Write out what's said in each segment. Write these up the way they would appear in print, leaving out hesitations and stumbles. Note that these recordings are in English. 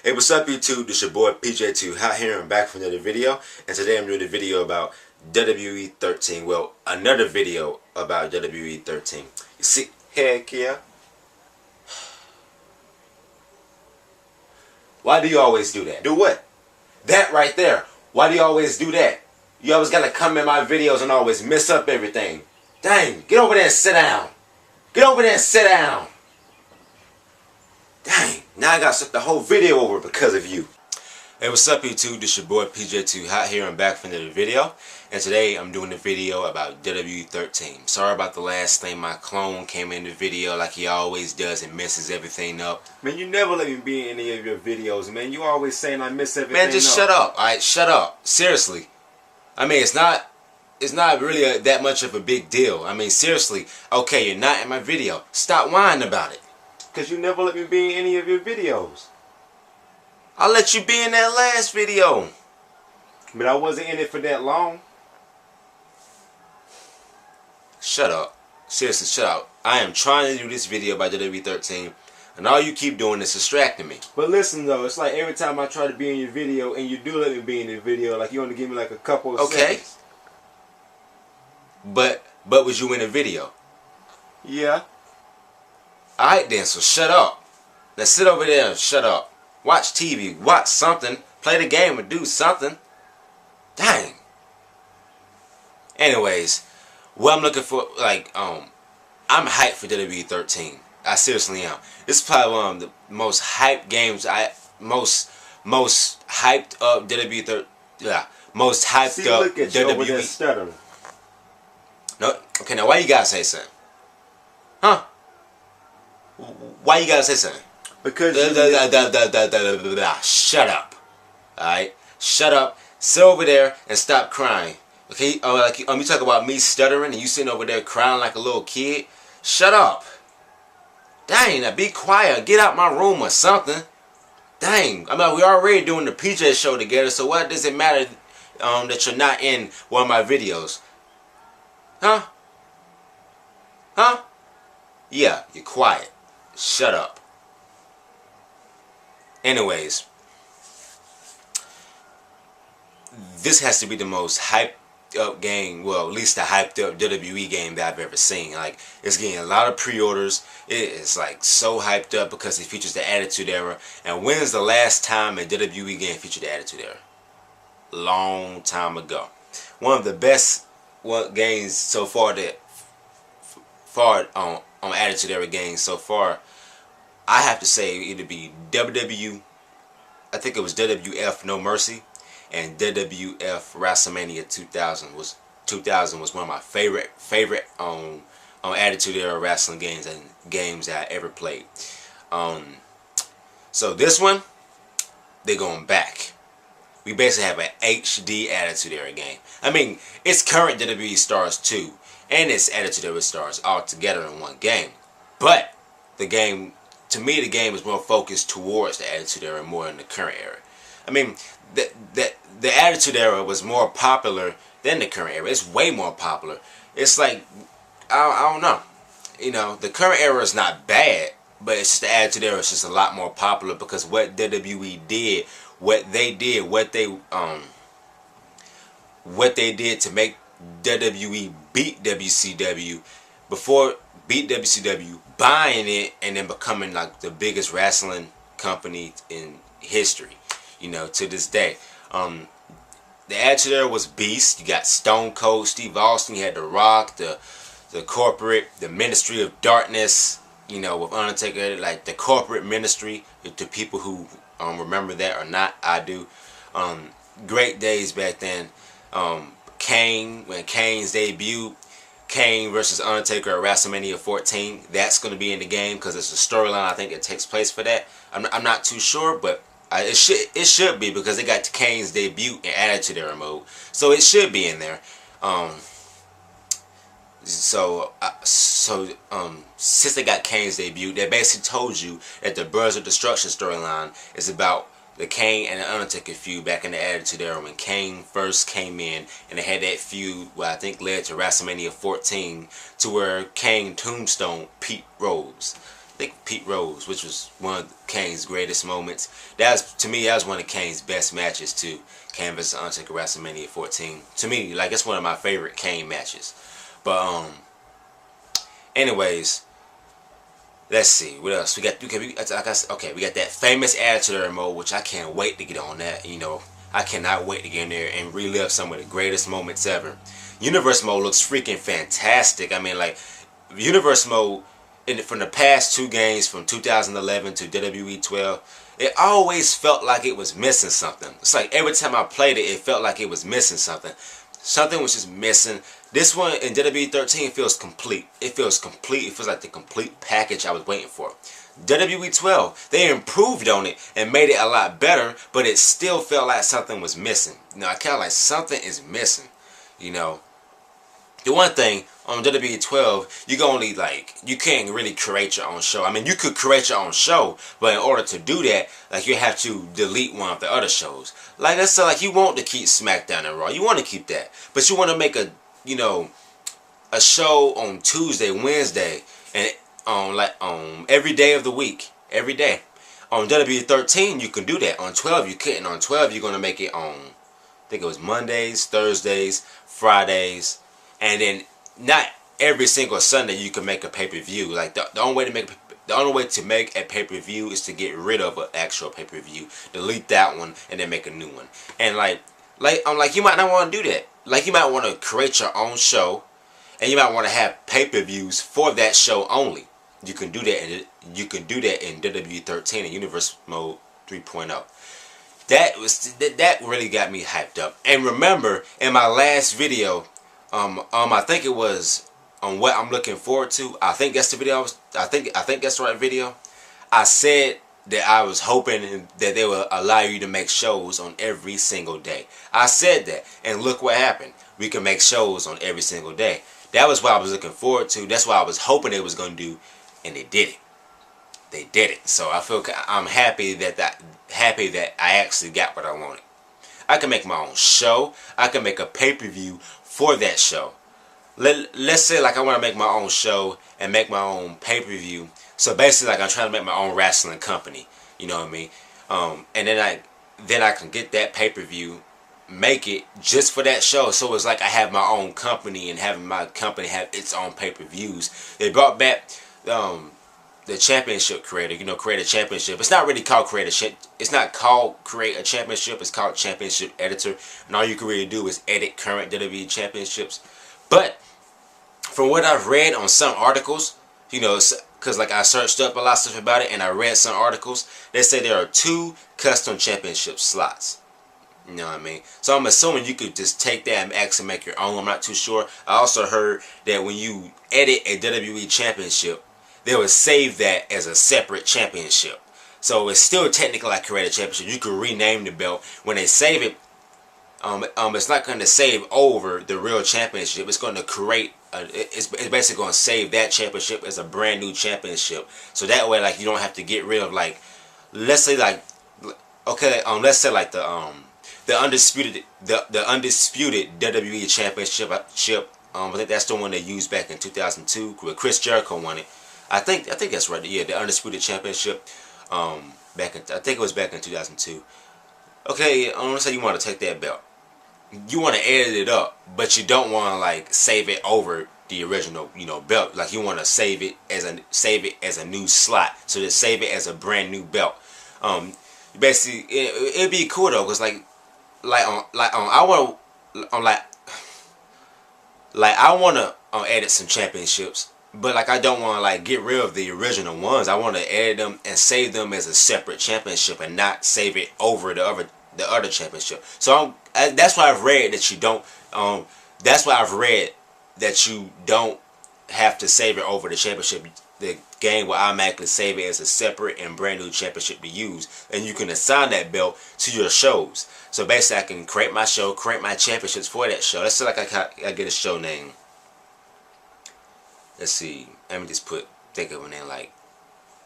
Hey, what's up YouTube? This your boy PJ2 Hot here. I'm back from another video, and today I'm doing a video about WWE 13. Well, another video about WWE 13. You see, heck yeah. Why do you always do that? Do what? That right there. Why do you always do that? You always gotta come in my videos and always mess up everything. Dang, get over there and sit down. Get over there and sit down. Dang, now I gotta start the whole video over because of you. Hey, what's up YouTube? This your boy PJ2 Hot here. I'm back for another video. And today I'm doing a video about WWE 13. Sorry about the last thing. My clone came in the video like he always does and messes everything up. Man, you never let me be in any of your videos, man. You always saying I mess everything up. Man, just shut up. Alright, shut up. Seriously. I mean, it's not really that much of a big deal. I mean, seriously. Okay, you're not in my video. Stop whining about it. Because you never let me be in any of your videos. I let you be in that last video. But I wasn't in it for that long. Shut up. Seriously, shut up. I am trying to do this video by WWE 13. And all you keep doing is distracting me. But listen though, it's like every time I try to be in your video and you do let me be in the video, like you only give me like a couple of seconds. But was you in the video? Yeah. Alright then, so shut up. Now sit over there and shut up. Watch TV, watch something, play the game or do something. Dang. Anyways, what I'm looking for, like, I'm hyped for WWE 13. I seriously am. This is probably one of the most hyped games most hyped up WWE 13. Yeah, most hyped up look at WWE. You over there stuttering. No, okay, now why you gotta say something? Huh? Why you gotta say something? Because shut up. Alright? Shut up. Sit over there and stop crying. Okay? You talk about me stuttering and you sitting over there crying like a little kid. Shut up. Dang, now be quiet. Get out my room or something. Dang. I mean, we're already doing the PJ show together, so what does it matter that you're not in one of my videos? Huh? Huh? Yeah, you're quiet. Shut up. Anyways, this has to be the most hyped up game, well, at least the hyped up WWE game that I've ever seen. Like, it's getting a lot of pre-orders. It is like so hyped up because it features the Attitude Era. And when is the last time a WWE game featured the Attitude Era? Long time ago. One of the best games so far on Attitude Era games so far, I have to say either be I think it was WWF No Mercy and WWF WrestleMania 2000 was one of my favorite on Attitude Era wrestling games that I ever played. So this one, they're going back. We basically have an HD Attitude Era game. I mean, it's current WWE stars too, and it's Attitude Era stars all together in one game. But the game, to me, the game is more focused towards the Attitude Era more than the current era. I mean, the Attitude Era was more popular than the current era. It's way more popular. It's like, I don't know. You know, the current era is not bad, but it's just the Attitude Era is just a lot more popular because what WWE did, what they did to make WWE beat WCW before beat WCW, buying it and then becoming like the biggest wrestling company in history, you know, to this day. The Attitude Era was beast. You got Stone Cold Steve Austin, you had The Rock, the corporate, the Ministry of Darkness, you know, with Undertaker, like the corporate ministry, to people who remember that or not, I do. Great days back then. Kane, when Kane's debut, Kane versus Undertaker at WrestleMania 14, that's going to be in the game because it's a storyline. I think it takes place for that. I'm not too sure, but it should be because they got Kane's debut in Attitude Era mode, so it should be in there. Since they got Kane's debut, they basically told you that the Brothers of Destruction storyline is about the Kane and the Undertaker feud back in the Attitude Era when Kane first came in, and they had that feud where I think led to WrestleMania 14, to where Kane tombstone Pete Rose. think Pete Rose, which was one of Kane's greatest moments. To me, that was one of Kane's best matches too. Kane vs. Undertaker WrestleMania 14. To me, like, it's one of my favorite Kane matches. But anyways, let's see what else we got. Okay, we got that famous Attitude Era mode, which I can't wait to get on that. You know, I cannot wait to get in there and relive some of the greatest moments ever. Universe mode looks freaking fantastic. I mean, like, Universe mode from the past two games from 2011 to WWE 12, it always felt like it was missing something. It's like every time I played it, it felt like it was missing something. Something was just missing. This one in WWE 13 feels complete. It feels complete. It feels like the complete package I was waiting for. WWE 12, they improved on it and made it a lot better, but it still felt like something was missing. You know, I kind of like something is missing. You know, the one thing on WWE 12, you can only, like, you can't really create your own show. I mean, you could create your own show, but in order to do that, like, you have to delete one of the other shows. Like, let's say, like, you want to keep SmackDown and Raw. You want to keep that, but you want to make a, you know, a show on Tuesday, Wednesday, and on every day of the week, every day. On WWE 13, you can do that. On 12, you couldn't. On 12, you're gonna make it on, I think it was Mondays, Thursdays, Fridays, and then not every single Sunday you can make a pay-per-view. Like, the only way to make a pay-per-view is to get rid of an actual pay-per-view, delete that one, and then make a new one. And like you might not want to do that. Like, you might want to create your own show, and you might want to have pay-per-views for that show only. You can do that, and you can do that in WWE 13 and Universe Mode 3.0. That really got me hyped up. And remember, in my last video, I think it was on what I'm looking forward to. I think that's the video. I think that's the right video. I said that I was hoping that they will allow you to make shows on every single day. I said that, and look what happened. We can make shows on every single day. That was what I was looking forward to. That's what I was hoping they was gonna do, and they did it. They did it. So I'm happy that I actually got what I wanted. I can make my own show. I can make a pay-per-view for that show. Let's say, like, I want to make my own show and make my own pay-per-view. So basically, like, I'm trying to make my own wrestling company. You know what I mean? And then I can get that pay-per-view, make it just for that show. So it's like I have my own company, and having my company have its own pay-per-views. They brought back the championship creator, you know, create a championship. It's not really called it's not called create a championship. It's called championship editor, and all you can really do is edit current WWE championships. But from what I've read on some articles, you know, because like I searched up a lot of stuff about it, and I read some articles, they say there are 2 custom championship slots. You know what I mean? So I'm assuming you could just take that and actually make your own. I'm not too sure. I also heard that when you edit a WWE championship, they would save that as a separate championship. So it's still technically like create a championship. You could rename the belt. When they save it, it's not going to save over the real championship. It's going to create, it's basically going to save that championship as a brand new championship. So that way, like, you don't have to get rid of, like, let's say, like, okay, let's say, like, the undisputed WWE championship. I think that's the one they used back in 2002 where Chris Jericho won it. I think that's right. Yeah, the Undisputed Championship. I think it was back in 2002. Okay, let's say you want to take that belt. You want to edit it up, but you don't want to, like, save it over the original, you know, belt. Like, you want to save it as a new slot. So just save it as a brand new belt. Basically, it'd be cool though, cause I want to edit some championships. But, like, I don't want to, like, get rid of the original ones. I want to edit them and save them as a separate championship and not save it over the other championship. So that's why I've read that you don't. That's why I've read that you don't have to save it over the championship. The game will automatically save it as a separate and brand new championship to use, and you can assign that belt to your shows. So basically, I can create my show, create my championships for that show. Let's say, like, I get a show name. Let's see. Let me just think of a name like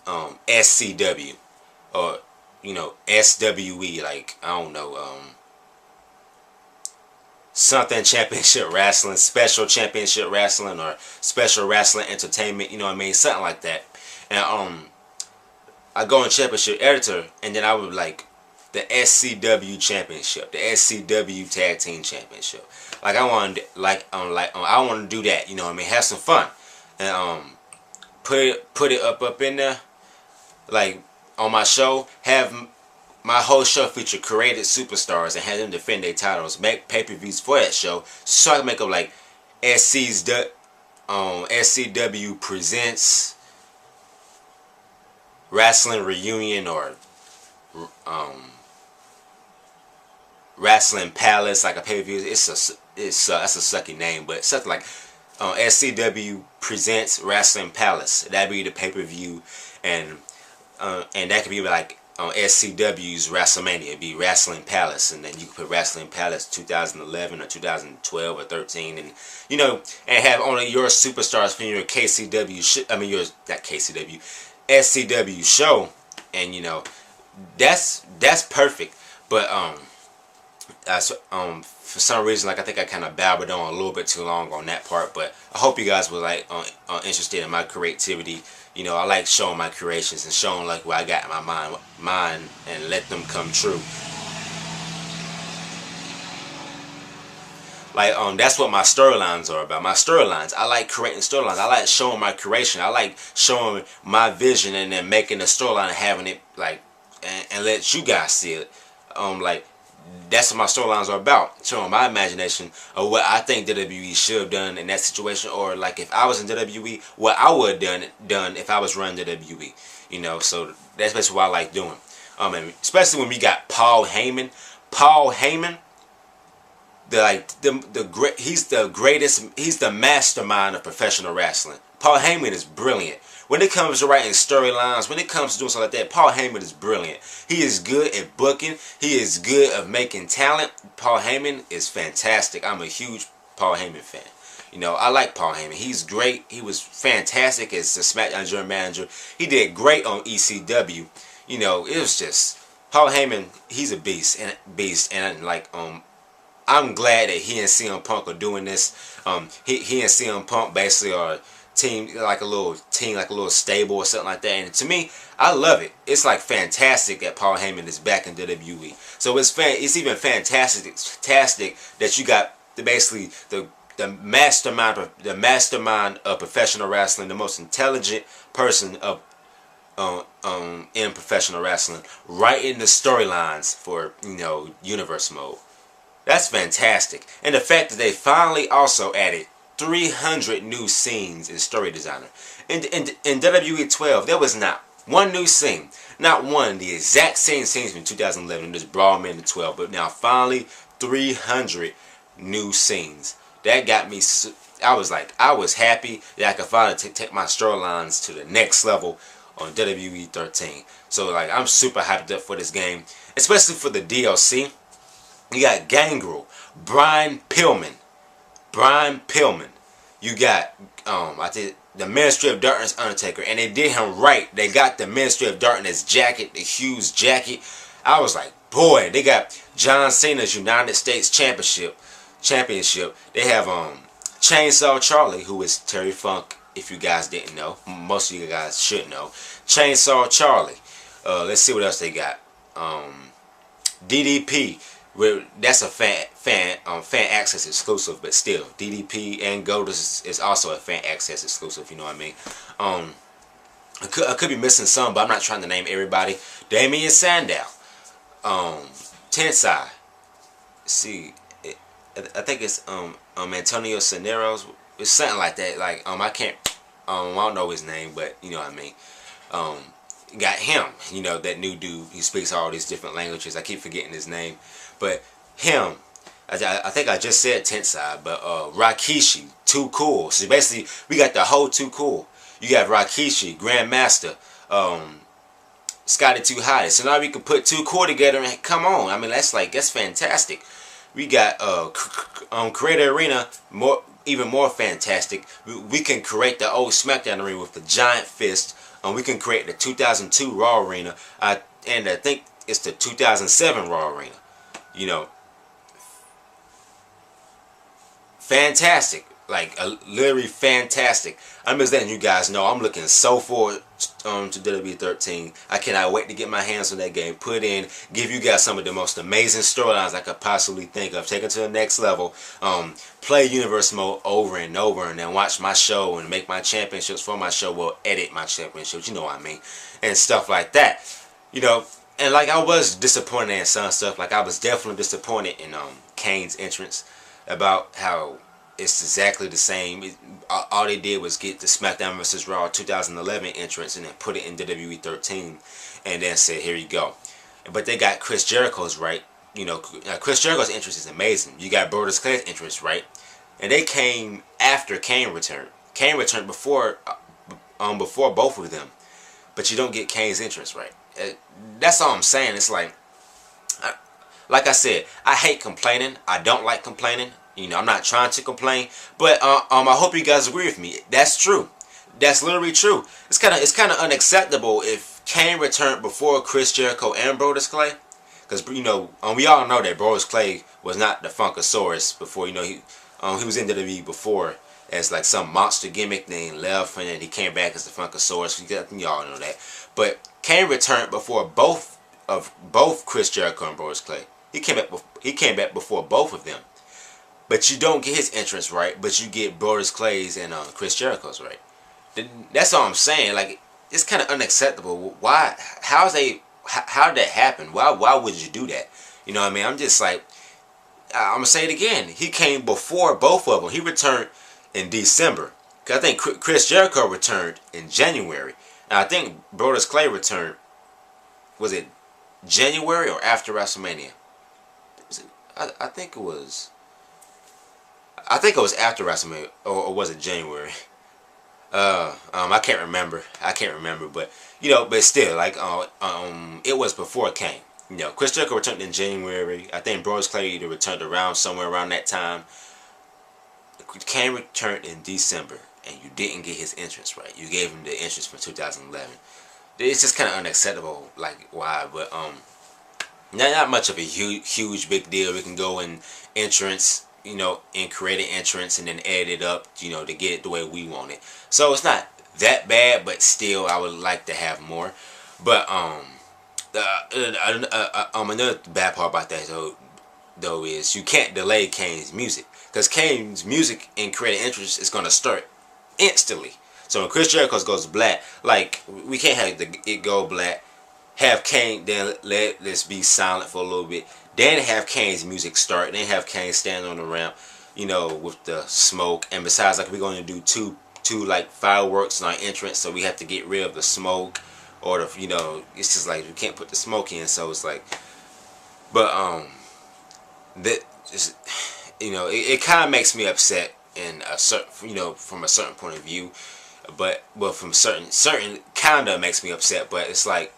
SCW, or, you know, SWE. Like, I don't know. something championship wrestling, special championship wrestling, or special wrestling entertainment. You know what I mean? Something like that. And I go in championship editor, and then I would like the SCW championship, the SCW tag team championship. Like I want to, I want to do that. You know what I mean? Have some fun, and put it up in there, like on my show. Have my whole show feature created superstars and have them defend their titles, make pay-per-views for that show, so I can make up like SCW presents wrestling reunion, or wrestling palace, like a pay-per-view. That's a sucky name, but something like SCW presents wrestling palace. That'd be the pay-per-view, and that could be like SCW's WrestleMania. It'd be Wrestling Palace, and then you could put Wrestling Palace 2011 or 2012 or 13, and you know, and have only your superstars from your KCW. Your not KCW, SCW show, and you know, that's perfect. But for some reason, like I think I kind of babbled on a little bit too long on that part. But I hope you guys were like interested in my creativity. You know, I like showing my creations and showing like what I got in my mind and let them come true. Like that's what my storylines are about. My storylines, I like creating storylines. I like showing my creation. I like showing my vision and then making the storyline and having it like and let you guys see it. Like that's what my storylines are about. Showing my imagination of what I think WWE should have done in that situation, or like if I was in WWE, what I would have done if I was running WWE. You know, so that's basically what I like doing. And especially when we got Paul Heyman. Paul Heyman, he's the greatest. He's the mastermind of professional wrestling. Paul Heyman is brilliant. When it comes to writing storylines, when it comes to doing something like that, Paul Heyman is brilliant. He is good at booking. He is good at making talent. Paul Heyman is fantastic. I'm a huge Paul Heyman fan. You know, I like Paul Heyman. He's great. He was fantastic as the SmackDown General Manager. He did great on ECW. You know, it was just Paul Heyman. He's a beast, and like I'm glad that he and CM Punk are doing this. He and CM Punk basically are like a little stable or something like that. And to me, I love it. It's like fantastic that Paul Heyman is back in WWE. So it's even fantastic that you got basically the mastermind of professional wrestling, the most intelligent person in professional wrestling, writing the storylines for, you know, Universe Mode. That's fantastic. And the fact that they finally also added 300 new scenes in Story Designer. In WWE 12, there was not one new scene. Not one. The exact same scenes from 2011. Just brought them into 12. But now finally 300 new scenes. That got me. I was happy that I could finally take my storylines to the next level on WWE 13. So like I'm super hyped up for this game. Especially for the DLC. You got Gangrel, Brian Pillman. You got I think the Ministry of Darkness Undertaker, and they did him right. They got the Ministry of Darkness jacket, the huge jacket. I was like, boy, they got John Cena's United States Championship. They have Chainsaw Charlie, who is Terry Funk. If you guys didn't know, most of you guys should know. Chainsaw Charlie. Let's see what else they got. DDP. That's a fan access exclusive, but still DDP and Goldust is also a fan access exclusive. You know what I mean? I could be missing some, but I'm not trying to name everybody. Damian Sandow, Tensai. See, I think it's Antonio Cineros. It's something like that. Like I can't I don't know his name, but you know what I mean. Got him, you know, that new dude. He speaks all these different languages. I keep forgetting his name. But him, I think I just said Tensai, but Rikishi, Too Cool. So basically, we got the whole Too Cool. You got Rikishi, Grandmaster, Scotty 2 Hotty. So now we can put Too Cool together and come on. I mean, that's fantastic. We got Creator Arena, even more fantastic. We can create the old SmackDown Arena with the giant fist. We can create the 2002 Raw Arena, and I think it's the 2007 Raw Arena. You know, fantastic. Like literally fantastic. I'm just letting you guys know I'm looking so forward to WWE 13. I cannot wait to get my hands on that game, put in, give you guys some of the most amazing storylines I could possibly think of, take it to the next level, play Universe Mode over and over, and then watch my show and make my championships for my show, well, edit my championships, you know what I mean, and stuff like that. You know, and like I was disappointed in some stuff, like I was definitely disappointed in Kane's entrance, about how it's exactly the same. All they did was get the SmackDown vs. Raw 2011 entrance and then put it in WWE 13 and then said, here you go. But they got Chris Jericho's right. You know, Chris Jericho's entrance is amazing. You got Brodus Clay's entrance right. And they came after Kane returned. Kane returned before both of them. But you don't get Kane's entrance right. That's all I'm saying. It's like I said, I hate complaining. I don't like complaining. You know, I'm not trying to complain, but I hope you guys agree with me. That's true. That's literally true. It's kind of unacceptable if Kane returned before Chris Jericho and Brodus Clay, because you know, we all know that Brodus Clay was not the Funkasaurus before. You know, he was in WWE before as like some monster gimmick, then left, and then he came back as the Funkasaurus. Y'all know that. But Kane returned before both Chris Jericho and Brodus Clay. He came back before both of them. But you don't get his entrance right, but you get Brodus Clay's and Chris Jericho's right. That's all I'm saying. Like, it's kind of unacceptable. Why? How did that happen? Why would you do that? You know what I mean? I'm just like, I'm gonna say it again. He came before both of them. He returned in December. Cause I think Chris Jericho returned in January. And I think Brodus Clay returned. Was it January or after WrestleMania? I think it was. I think it was after WrestleMania, or was it January? I can't remember. But you know, but still, like, it was before Kane. You know, Chris Jericho returned in January. I think Brodus Clay either returned somewhere around that time. Kane returned in December, and you didn't get his entrance right. You gave him the entrance for 2011. It's just kind of unacceptable. Like, why? But not much of a huge big deal. We can go in entrance, you know, and create an entrance and then edit it up, you know, to get it the way we want it. So it's not that bad, but still, I would like to have more. But another bad part about that though is you can't delay Kane's music, because Kane's music and creating entrance is gonna start instantly. So when Chris Jericho goes black, like, we can't have it go black, have Kane, then let this be silent for a little bit, then have Kane's music start, then have Kane stand on the ramp, you know, with the smoke. And besides, like, we're going to do two like fireworks in our entrance, so we have to get rid of the smoke, or the, you know, it's just like we can't put the smoke in. So it's like, but that just, you know, it kind of makes me upset in a certain, you know, from a certain point of view, but from certain kind of makes me upset. But it's like,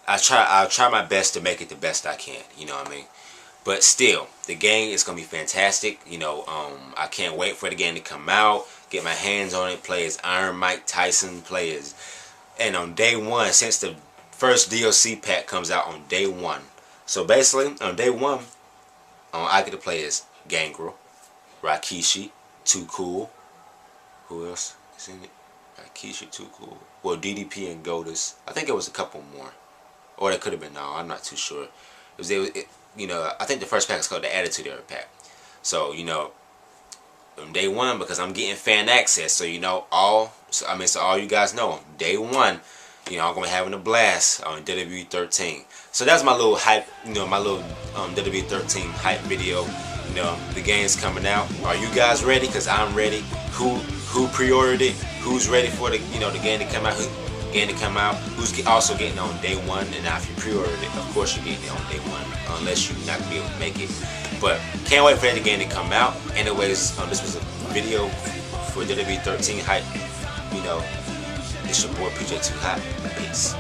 I'll try my best to make it the best I can, you know what I mean? But still, the game is going to be fantastic. You know, I can't wait for the game to come out, get my hands on it, play as Iron Mike Tyson, and on day one, since the first DLC pack comes out on day one. So basically, on day one, I get to play as Gangrel, Rikishi, Too Cool. Who else is in it? Rikishi, Too Cool. Well, DDP and Goldust. I think it was a couple more. Or it could have been, no, I'm not too sure. You know, I think the first pack is called the Attitude Era pack. So, you know, on day one, because I'm getting fan access, so, you know, so all you guys know, day one, you know, I'm going to be having a blast on WWE 13. So that's my little hype, you know, my little WWE 13 hype video. You know, the game's coming out. Are you guys ready? Because I'm ready. Who pre-ordered it? Who's ready for the, you know, the game to come out? Who's also getting on day one? And now if you pre-ordered it, of course you're getting it on day one, unless you're not gonna be able to make it. But can't wait for that game to come out. Anyways, this was a video for WWE 13 hype. You know, it's your boy PJ2 Hot. Peace.